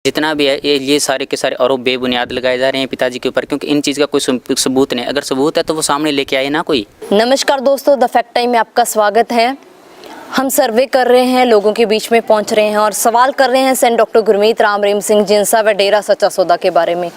जितना भी है ये सारे के सारे आरोप बेबुनियाद लगाए जा रहे हैं पिताजी के ऊपर, क्योंकि इन चीज़ का कोई सबूत नहीं। अगर सबूत है तो वो सामने लेके आए ना कोई। नमस्कार दोस्तों, द फैक्ट टाइम में आपका स्वागत है। हम सर्वे कर रहे हैं, लोगों के बीच में पहुंच रहे हैं और सवाल कर रहे हैं सेंट डॉक्टर गुरमीत राम रहीम सिंह जिंसा व डेरा सच्चा सौदा के बारे में।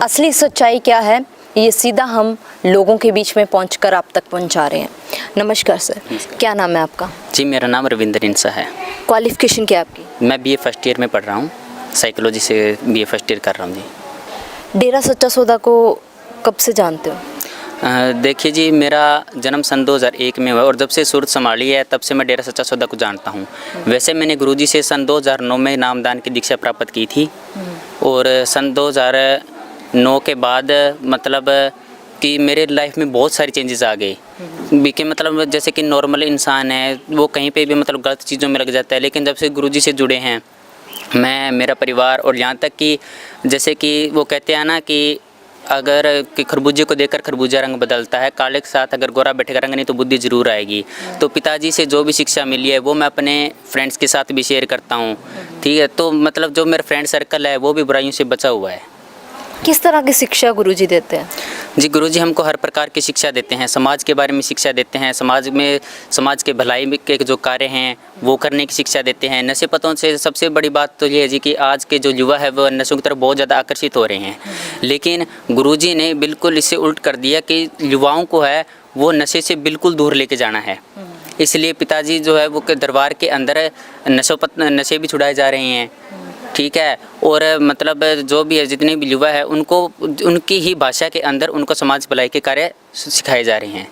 असली सच्चाई क्या है, ये सीधा हम लोगों के बीच में पहुंचकर आप तक पहुंचा रहे हैं। नमस्कार सर, क्या नाम है आपका? जी, मेरा नाम रविंद्र इंसा है। क्वालिफिकेशन क्या आपकी? मैं BA फर्स्ट ईयर में पढ़ रहा हूँ, साइकोलॉजी से BA फर्स्ट ईयर कर रहा हूँ जी। डेरा सच्चा सौदा को कब से जानते हो? देखिए जी, मेरा जन्म सन 2001 में हुआ और जब से सूरत संभाली है तब से मैं डेरा सच्चा सौदा को जानता हूँ। वैसे मैंने गुरुजी से सन 2009 में नामदान की दीक्षा प्राप्त की थी और सन 2009 के बाद मतलब कि मेरे लाइफ में बहुत सारी चेंजेस आ गए। कि मतलब जैसे कि नॉर्मल इंसान है वो कहीं पे भी मतलब गलत चीज़ों में लग जाता है, लेकिन जब से गुरुजी से जुड़े हैं मैं, मेरा परिवार और यहाँ तक कि जैसे कि वो कहते हैं ना कि अगर कि खरबूजे को देखकर खरबूजा रंग बदलता है, काले के साथ अगर गोरा बैठेगा रंग नहीं तो बुद्धि ज़रूर आएगी। तो पिताजी से जो भी शिक्षा मिली है वो मैं अपने फ्रेंड्स के साथ भी शेयर करता हूँ, ठीक है। तो मतलब जो मेरा फ्रेंड सर्कल है वो भी बुराइयों से बचा हुआ है। किस तरह की शिक्षा गुरुजी देते हैं? जी, गुरुजी हमको हर प्रकार की शिक्षा देते हैं, समाज के बारे में शिक्षा देते हैं, समाज के भलाई के जो कार्य हैं वो करने की शिक्षा देते हैं। नशे पतों से सबसे बड़ी बात तो ये है जी कि आज के जो युवा है वो नशों की तरफ बहुत ज़्यादा आकर्षित हो रहे हैं, लेकिन गुरुजी ने बिल्कुल इससे उल्ट कर दिया कि युवाओं को है वो नशे से बिल्कुल दूर लेके जाना है। इसलिए पिताजी जो है वो दरबार के अंदर नशे भी छुड़ाए जा रहे हैं, ठीक है। और मतलब जो भी है जितने भी युवा है उनको उनकी ही भाषा के अंदर उनको समाज भलाई के कार्य सिखाए जा रहे हैं।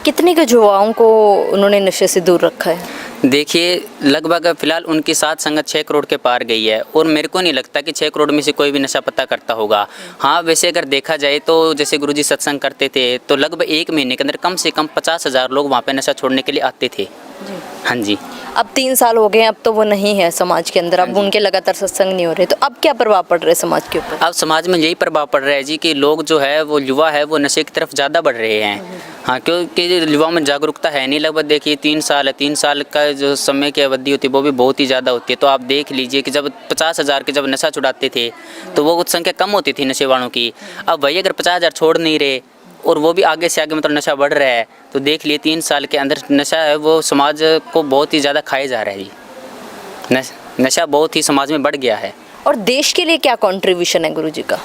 कितने के युवाओं को उन्होंने नशे से दूर रखा है? देखिए, लगभग फ़िलहाल उनकी साथ संगत 6 करोड़ के पार गई है और मेरे को नहीं लगता कि 6 करोड़ में से कोई भी नशा पता करता होगा। हाँ, वैसे अगर देखा जाए तो जैसे गुरुजी सत्संग करते थे तो लगभग 1 महीने के अंदर कम से कम 50,000 लोग वहाँ पे नशा छोड़ने के लिए आते थे जी। हाँ जी। अब 3 साल हो गए, अब तो वो नहीं है समाज के अंदर, अब उनके लगातार सत्संग नहीं हो रहे, तो अब क्या प्रभाव पड़ रहा है समाज के ऊपर? अब समाज में यही प्रभाव पड़ रहा है जी कि लोग जो है वो युवा है वो नशे की तरफ ज़्यादा बढ़ रहे हैं। हाँ, क्योंकि युवाओं में जागरूकता है नहीं। लगभग देखिए 3 साल है, 3 साल का जो समय की अवधि होती है वो भी बहुत ही ज़्यादा होती है। तो आप देख लीजिए कि जब 50,000 के जब नशा छुड़ाते थे तो वो कुछ संख्या कम होती थी नशे वालों की। अब वही अगर 50,000 छोड़ नहीं रहे और वो भी आगे से आगे मतलब नशा बढ़ रहा है तो देख लिए 3 साल के अंदर नशा है वो समाज को बहुत ही ज़्यादा खाया जा रहा है जी। नशा बहुत ही समाज में बढ़ गया है। और देश के लिए क्या कंट्रीब्यूशन है गुरुजी का?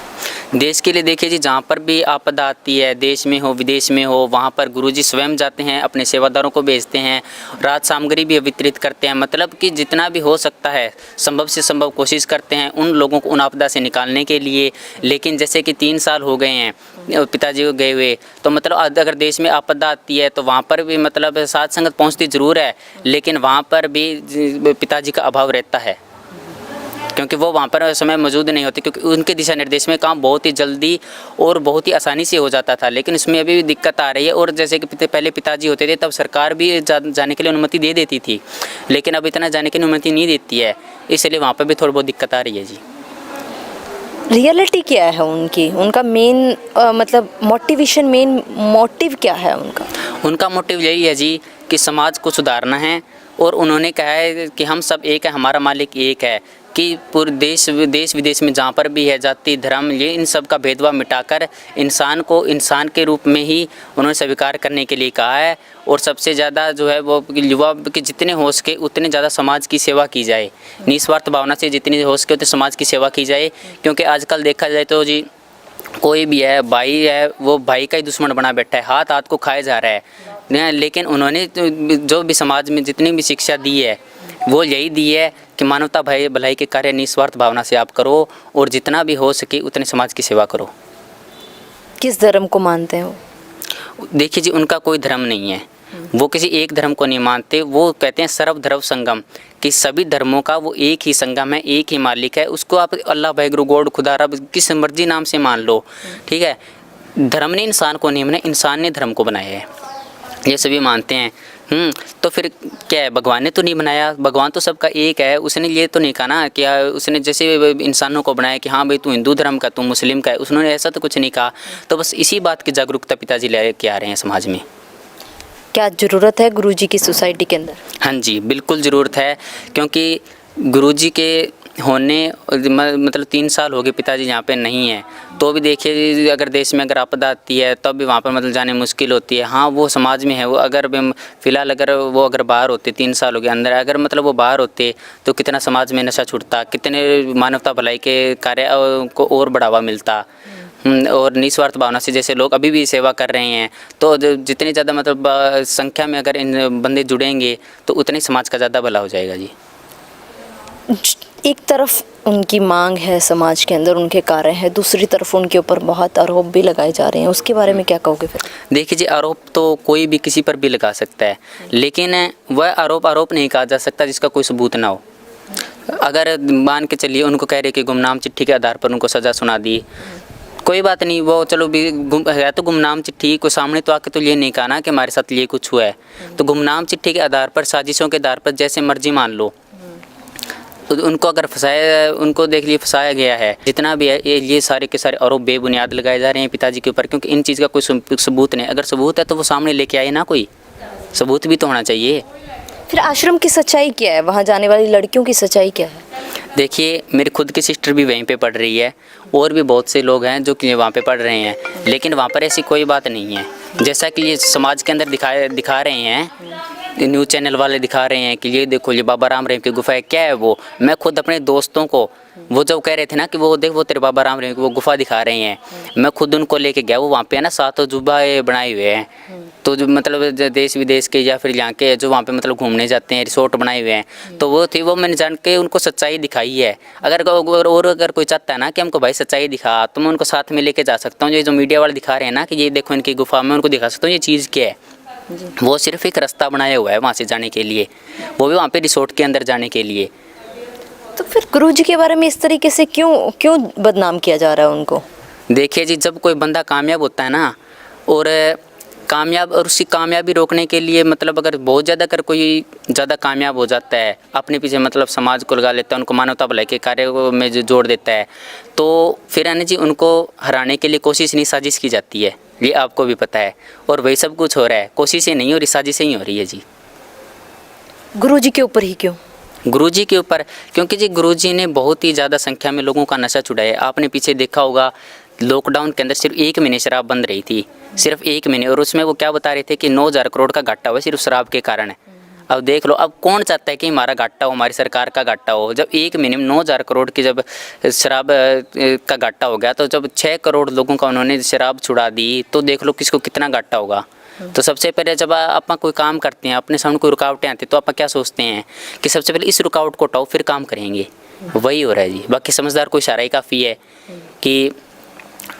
देश के लिए देखिए जी, जहाँ पर भी आपदा आती है, देश में हो विदेश में हो, वहाँ पर गुरुजी स्वयं जाते हैं, अपने सेवादारों को भेजते हैं, राहत सामग्री भी वितरित करते हैं। मतलब कि जितना भी हो सकता है संभव से संभव कोशिश करते हैं उन लोगों को उन आपदा से निकालने के लिए। लेकिन जैसे कि 3 साल हो गए हैं पिताजी को गए हुए, तो मतलब अगर देश में आपदा आती है तो वहाँ पर भी मतलब साथ संगत पहुँचती ज़रूर है, लेकिन वहाँ पर भी पिताजी का अभाव रहता है क्योंकि वो वहाँ पर समय मौजूद नहीं होते, क्योंकि उनके दिशा निर्देश में काम बहुत ही जल्दी और बहुत ही आसानी से हो जाता था। लेकिन इसमें अभी भी दिक्कत आ रही है। और जैसे कि पहले पिताजी होते थे तब सरकार भी जाने के लिए अनुमति दे देती थी, लेकिन अब इतना जाने की अनुमति नहीं देती है, इसलिए वहाँ पर भी थोड़ी बहुत दिक्कत आ रही है जी। रियलिटी क्या है उनकी? उनका मेन मतलब मोटिवेशन, मेन मोटिव क्या है उनका? उनका मोटिव यही है जी कि समाज को सुधारना है और उन्होंने कहा है कि हम सब एक है, हमारा मालिक एक है। कि पूरे देश विदेश में जहाँ पर भी है जाति धर्म ये इन सब का भेदभाव मिटाकर इंसान को इंसान के रूप में ही उन्होंने स्वीकार करने के लिए कहा है। और सबसे ज़्यादा जो है वो युवा के जितने हो सके उतने ज़्यादा समाज की सेवा की जाए, निस्वार्थ भावना से जितनी हो सके उतनी समाज की सेवा की जाए। क्योंकि आजकल देखा जाए तो जी कोई भी है भाई है वो भाई का ही दुश्मन बना बैठा है, हाथ हाथ को खाया जा रहा है। लेकिन उन्होंने जो भी समाज में जितनी भी शिक्षा दी है वो यही दी है कि मानवता भलाई के कार्य निस्वार्थ भावना से आप करो और जितना भी हो सके उतने समाज की सेवा करो। किस धर्म को मानते हैं वो? देखिए जी, उनका कोई धर्म नहीं है, वो किसी एक धर्म को नहीं मानते। वो कहते हैं सर्वधर्म संगम, कि सभी धर्मों का वो एक ही संगम है, एक ही मालिक है। उसको आप अल्लाह वाहिगुरु गॉड खुदा रब किस मर्जी नाम से मान लो, ठीक है। धर्म ने इंसान को नहीं बनाया, इंसान ने धर्म को बनाया है, ये सभी मानते हैं। तो फिर क्या है, भगवान ने तो नहीं बनाया, भगवान तो सबका एक है। उसने ये तो नहीं कहा ना कि उसने जैसे इंसानों को बनाया कि हाँ भाई तू हिंदू धर्म का, तू मुस्लिम का है, उसने ऐसा तो कुछ नहीं कहा। तो बस इसी बात की जागरूकता पिताजी लेके आ रहे हैं समाज में। क्या ज़रूरत है गुरुजी की सोसाइटी के अंदर? हाँ जी, बिल्कुल ज़रूरत है, क्योंकि गुरुजी के होने मतलब 3 साल हो गए पिताजी यहाँ पे नहीं है, तो भी देखिए अगर देश में अगर आपदा आती है तब भी वहाँ पर मतलब जाने मुश्किल होती है। हाँ, वो समाज में है, वो अगर फ़िलहाल अगर बाहर होते, 3 साल हो गए अंदर, अगर मतलब वो बाहर होते तो कितना समाज में नशा छूटता, कितने मानवता भलाई के कार्य को और बढ़ावा मिलता। और निस्वार्थ भावना से जैसे लोग अभी भी सेवा कर रहे हैं, तो जितनी ज़्यादा मतलब संख्या में अगर इन बंदे जुड़ेंगे तो उतनी समाज का ज़्यादा भला हो जाएगा जी। एक तरफ उनकी मांग है समाज के अंदर, उनके कार्य हैं, दूसरी तरफ उनके ऊपर बहुत आरोप भी लगाए जा रहे हैं, उसके बारे में क्या कहोगे फिर? देखिए जी, आरोप तो कोई भी किसी पर भी लगा सकता है, लेकिन वह आरोप नहीं कहा जा सकता जिसका कोई सबूत ना हो। अगर मान के चलिए उनको कह रहे कि गुमनाम चिट्ठी के आधार पर उनको सज़ा सुना दी, कोई बात नहीं, वो चलो भी है तो गुमनाम चिट्ठी, को सामने तो आके तो ये नहीं कहा ना कि हमारे साथ ये कुछ हुआ है, तो गुमनाम चिट्ठी के आधार पर, साजिशों के आधार पर जैसे मर्जी मान लो, तो उनको अगर फंसाया, उनको देख लिए फंसाया गया है, जितना भी है ये सारे के सारे आरोप बेबुनियाद लगाए जा रहे हैं पिताजी के ऊपर, क्योंकि इन चीज़ का कोई सबूत नहीं। अगर सबूत है तो वो सामने लेके आए ना, कोई सबूत भी तो होना चाहिए। फिर आश्रम की सच्चाई क्या है, वहाँ जाने वाली लड़कियों की सच्चाई क्या है? देखिए, मेरी खुद की सिस्टर भी वहीं पे पढ़ रही है, और भी बहुत से लोग हैं जो कि वहाँ पे पढ़ रहे हैं, लेकिन वहाँ पर ऐसी कोई बात नहीं है जैसा कि ये समाज के अंदर दिखा रहे हैं, न्यूज़ चैनल वाले दिखा रहे हैं कि ये देखो ये बाबा राम रहीम की गुफा है। क्या है वो? मैं खुद अपने दोस्तों को, वो जब कह रहे थे ना कि वो देख वो तेरे बाबा राम रहीम की वो गुफा दिखा रहे हैं, मैं खुद उनको लेके गया। वो वहाँ पे है ना 7 अजूबा बनाए हुए हैं, तो जो मतलब देश विदेश के या फिर यहाँ के जो वहाँ पे मतलब घूमने जाते हैं, रिसोर्ट बनाए हुए हैं, तो वो थी, वो मैंने जान के उनको सच्चाई दिखाई है। अगर कोई चाहता है ना कि हमको भाई सच्चाई दिखा, तो मैं उनको साथ में लेके जा सकता हूँ। ये जो मीडिया वाले दिखा रहे हैं ना कि ये देखो इनकी गुफा, मैं उनको दिखा सकता हूँ ये चीज़ क्या है। वो सिर्फ एक रास्ता बनाया हुआ है वहाँ से जाने के लिए, वो भी वहाँ पे रिसोर्ट के अंदर जाने के लिए। तो फिर गुरुजी के बारे में इस तरीके से क्यों बदनाम किया जा रहा है उनको? देखिए जी, जब कोई बंदा कामयाब होता है ना, और उसकी कामयाबी रोकने के लिए मतलब अगर बहुत ज़्यादा अगर कोई ज़्यादा कामयाब हो जाता है, अपने पीछे मतलब समाज को लगा लेता है, उनको मानवता भलाई के कार्य में जो जोड़ देता है, तो फिर है ना जी उनको हराने के लिए कोशिश नहीं साजिश की जाती है, ये आपको भी पता है। और वही सब कुछ हो रहा है, कोशिशें नहीं हो रही, साजिशें ही हो रही है जी। गुरुजी के ऊपर ही क्यों? गुरुजी के ऊपर, क्योंकि जी गुरुजी ने बहुत ही ज़्यादा संख्या में लोगों का नशा छुड़ाया। आपने पीछे देखा होगा, लॉकडाउन के अंदर सिर्फ 1 महीने शराब बंद रही थी, सिर्फ 1 महीने, और उसमें वो क्या बता रहे थे कि 9,000 करोड़ का घाटा हुआ सिर्फ शराब के कारण है। अब देख लो, अब कौन चाहता है कि हमारा घाटा हो, हमारी सरकार का घाटा हो? जब 1 महीने में 9,000 करोड़ की जब शराब का घाटा हो गया, तो जब 6 करोड़ लोगों का उन्होंने शराब छुड़ा दी, तो देख लो किसको कितना घाटा होगा। तो सबसे पहले जब आप कोई काम करते हैं, अपने सामने कोई रुकावटें आती हैं, तो आप क्या सोचते हैं कि सबसे पहले इस रुकावट को हटाओ फिर काम करेंगे। वही हो रहा है जी। बाकी समझदार को इशारा ही काफ़ी है कि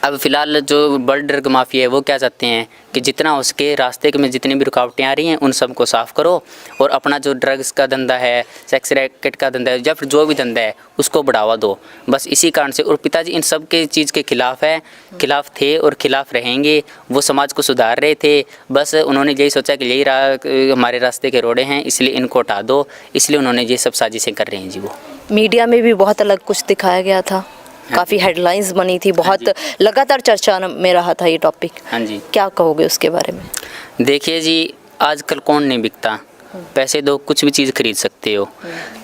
अब फ़िलहाल जो बड़े ड्रग माफिया है वो क्या चाहते हैं कि जितना हो सके रास्ते में जितनी भी रुकावटें आ रही हैं उन सबको साफ़ करो, और अपना जो ड्रग्स का धंधा है, सेक्स रैकेट का धंधा है, या फिर जो भी धंधा है उसको बढ़ावा दो। बस इसी कारण से, और पिताजी इन सब के चीज़ के खिलाफ थे और खिलाफ रहेंगे। वो समाज को सुधार रहे थे, बस उन्होंने यही सोचा कि यही हमारे रास्ते के रोड़े हैं, इसलिए इनको हटा दो, इसलिए उन्होंने ये सब साजिशें कर रहे हैं जी। वो मीडिया में भी बहुत अलग कुछ दिखाया गया था, काफ़ी हेडलाइंस बनी थी, बहुत लगातार चर्चा में रहा था ये टॉपिक। हाँ जी, क्या कहोगे उसके बारे में? देखिए जी, आजकल कौन नहीं बिकता, पैसे दो कुछ भी चीज़ खरीद सकते हो।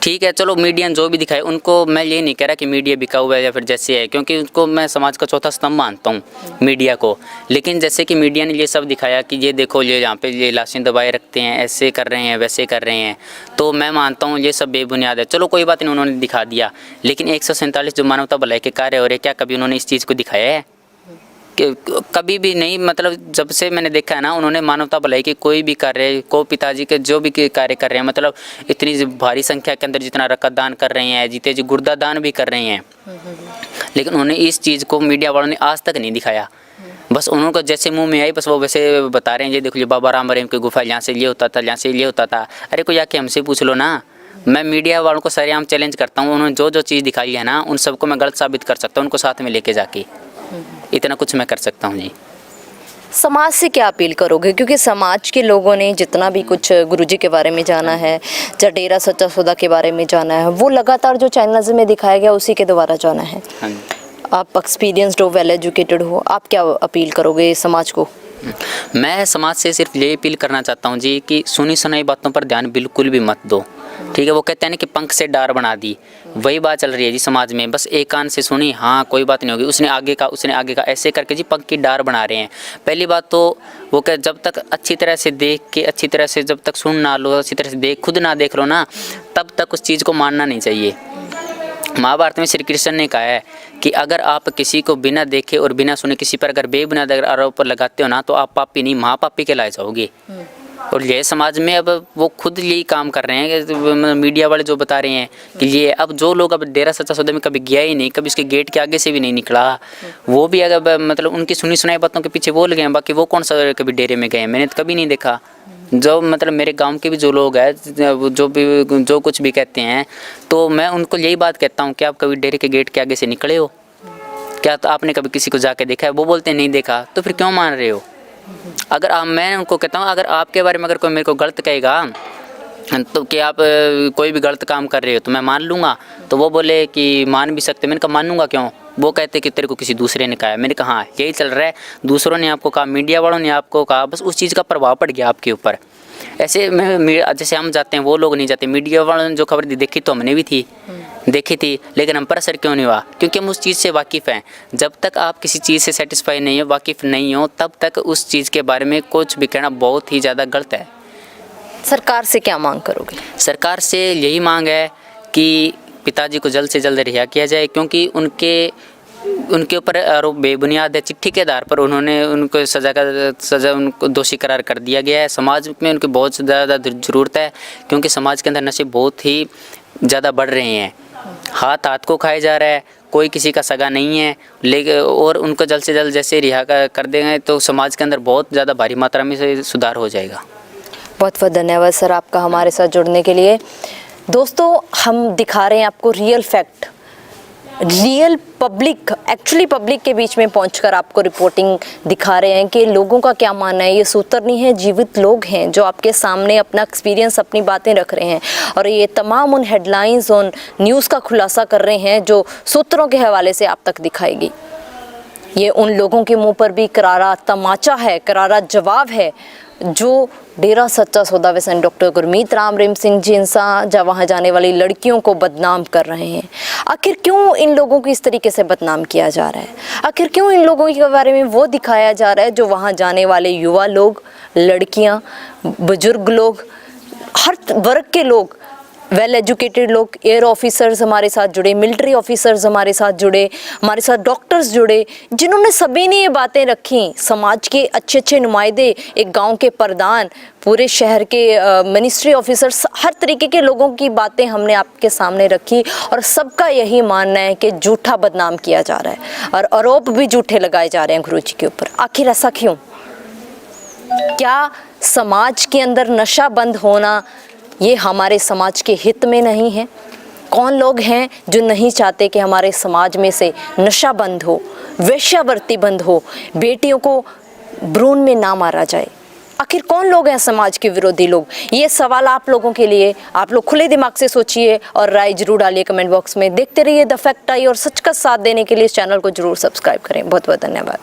ठीक है, चलो मीडिया जो भी दिखाए, उनको मैं ये नहीं कह रहा कि मीडिया बिका हुआ है या फिर जैसे है, क्योंकि उसको मैं समाज का चौथा स्तंभ मानता हूँ मीडिया को। लेकिन जैसे कि मीडिया ने ये सब दिखाया कि ये देखो ये यहाँ पे ये लाशें दबाए रखते हैं, ऐसे कर रहे हैं, वैसे कर रहे हैं, तो मैं मानता हूँ ये सब बेबुनियाद है। चलो कोई बात नहीं, उन्होंने दिखा दिया, लेकिन 147 जो मानवता भलाई के कार्य हो रहे, क्या कभी उन्होंने इस चीज़ को दिखाया है? कभी भी नहीं। मतलब जब से मैंने देखा है ना, उन्होंने मानवता भलाई के कोई भी कार्य को, पिताजी के जो भी कार्य कर रहे हैं, मतलब इतनी भारी संख्या के अंदर जितना रक्त दान कर रहे हैं, जीते जी गुर्दा दान भी कर रहे हैं, लेकिन उन्होंने इस चीज़ को मीडिया वालों ने आज तक नहीं दिखाया। बस उन्होंने जैसे मुंह में आई बस वो वैसे बता रहे हैं, ये देखो ये बाबा राम रहीम की गुफा, यहाँ से ये होता था, यहाँ से ये होता था। अरे कोई आके हमसे पूछ लो ना। मैं मीडिया वालों को सरेआम चैलेंज करता हूँ, उन्होंने जो चीज़ दिखाई है ना, उन सबको मैं गलत साबित कर सकता हूँ, उनको साथ में लेके जाके। इतना कुछ मैं कर सकता हूँ जी। समाज से क्या अपील करोगे, क्योंकि समाज के लोगों ने जितना भी कुछ गुरुजी के बारे में जाना है, या डेरा सच्चा सौदा के बारे में जाना है, वो लगातार जो चैनल्स में दिखाया गया उसी के द्वारा जाना है। हाँ, आप एक्सपीरियंस्ड हो, वेल एजुकेटेड हो, आप क्या अपील करोगे समाज को? मैं समाज से सिर्फ ये अपील करना चाहता हूँ जी कि सुनी सुनाई बातों पर ध्यान बिल्कुल भी मत दो। ठीक है, वो कहते हैं ना कि पंख से डार बना दी, वही बात चल रही है जी समाज में। बस एक कान से सुनी, हाँ कोई बात नहीं होगी, उसने आगे का ऐसे करके जी पंख की डार बना रहे हैं। पहली बात तो वो कह जब तक अच्छी तरह से देख के, अच्छी तरह से जब तक सुन ना लो, अच्छी तरह से खुद ना देख लो ना, तब तक उस चीज़ को मानना नहीं चाहिए। महाभारत में श्री कृष्ण ने कहा है कि अगर आप किसी को बिना देखे और बिना सुने किसी पर अगर बेबुनियाद आरोप लगाते हो ना, तो आप पापी नहीं महापापी कहलाए जाओगे। और ये समाज में अब वो खुद यही काम कर रहे हैं कि मीडिया वाले जो बता रहे हैं कि ये अब जो लोग अब डेरा सच्चा सौदा में कभी गया ही नहीं, कभी उसके गेट के आगे से भी नहीं निकला, वो भी अगर मतलब उनकी सुनी सुनाई बातों के पीछे बोल गए हैं, बाकी वो कौन सा कभी डेरे में गए हैं, मैंने तो कभी नहीं देखा। जो मतलब मेरे गांव के भी जो लोग हैं जो कुछ भी कहते हैं, तो मैं उनको यही बात कहता हूँ कि आप कभी डेरे के गेट के आगे से निकले हो क्या? तो आपने कभी किसी को जाके देखा है? वो बोलते हैं नहीं देखा, तो फिर क्यों मान रहे हो? अगर आप, मैं उनको कहता हूँ अगर आपके बारे में अगर कोई मेरे को गलत कहेगा तो कि आप कोई भी गलत काम कर रहे हो तो मैं मान लूँगा, तो वो बोले कि मान भी सकते, मैंने कहा मानूंगा क्यों? वो कहते कि तेरे को किसी दूसरे ने कहा है। मैंने कहा हाँ यही चल रहा है, दूसरों ने आपको कहा, मीडिया वालों ने आपको कहा, बस उस चीज़ का प्रभाव पड़ गया आपके ऊपर। ऐसे में जैसे हम जाते हैं वो लोग नहीं जाते, मीडिया वालों ने जो खबर देखी तो हमने भी थी, देखी थी, लेकिन हम पर असर क्यों नहीं हुआ? क्योंकि हम उस चीज़ से वाकिफ़ हैं। जब तक आप किसी चीज़ से सेटिस्फाई नहीं हो, वाकिफ़ नहीं हो, तब तक उस चीज़ के बारे में कुछ भी कहना बहुत ही ज़्यादा गलत है। सरकार से क्या मांग करोगे? सरकार से यही मांग है कि पिताजी को जल्द से जल्द रिहा किया जाए, क्योंकि उनके ऊपर आरोप बेबुनियाद है। चिट्ठी के आधार पर उन्होंने उनको सज़ा उनको दोषी करार कर दिया गया है। समाज में उनकी बहुत ज़्यादा ज़रूरत है, क्योंकि समाज के अंदर नशे बहुत ही ज़्यादा बढ़ रहे हैं, हाथ को खाया जा रहा है, कोई किसी का सगा नहीं है। लेकिन और उनको जल्द से जल्द जैसे रिहा कर देंगे तो समाज के अंदर बहुत ज़्यादा भारी मात्रा में से सुधार हो जाएगा। बहुत बहुत धन्यवाद सर आपका हमारे साथ जुड़ने के लिए। दोस्तों, हम दिखा रहे हैं आपको real fact, real public, actually public के बीच में पहुंचकर आपको रिपोर्टिंग दिखा रहे हैं कि लोगों का क्या मानना है। ये सूत्र नहीं है, जीवित लोग हैं जो आपके सामने अपना एक्सपीरियंस, अपनी बातें रख रहे हैं, और ये तमाम उन हेडलाइंस, उन न्यूज़ का खुलासा कर रहे हैं जो सूत्रों के हवाले से आप तक दिखाएगी। ये उन लोगों के मुंह पर भी करारा तमाचा है, करारा जवाब है जो डेरा सच्चा सौदा व सेंट डॉक्टर गुरमीत राम रहीम सिंह जिनसा जहाँ वहाँ जाने वाली लड़कियों को बदनाम कर रहे हैं। आखिर क्यों इन लोगों को इस तरीके से बदनाम किया जा रहा है? आखिर क्यों इन लोगों के बारे में वो दिखाया जा रहा है जो वहाँ जाने वाले युवा लोग, लड़कियाँ, बुजुर्ग लोग, हर वर्ग के लोग, वेल एजुकेटेड लोग, एयर ऑफिसर्स हमारे साथ जुड़े, मिलिट्री ऑफिसर्स हमारे साथ जुड़े, हमारे साथ डॉक्टर्स जुड़े, जिन्होंने सभी ने ये बातें रखी। समाज के अच्छे अच्छे नुमाइंदे, एक गांव के प्रधान, पूरे शहर के मिनिस्ट्री ऑफिसर्स, हर तरीके के लोगों की बातें हमने आपके सामने रखी, और सबका यही मानना है कि झूठा बदनाम किया जा रहा है और आरोप भी झूठे लगाए जा रहे हैं गुरुजी के ऊपर। आखिर ऐसा क्यों? क्या समाज के अंदर नशा बंद होना ये हमारे समाज के हित में नहीं है? कौन लोग हैं जो नहीं चाहते कि हमारे समाज में से नशा बंद हो, वेश्यावृत्ति बंद हो, बेटियों को भ्रूण में ना मारा जाए? आखिर कौन लोग हैं समाज के विरोधी लोग? ये सवाल आप लोगों के लिए, आप लोग खुले दिमाग से सोचिए और राय जरूर डालिए कमेंट बॉक्स में। देखते रहिए द फैक्ट आई, और सच का साथ देने के लिए इस चैनल को जरूर सब्सक्राइब करें। बहुत बहुत धन्यवाद।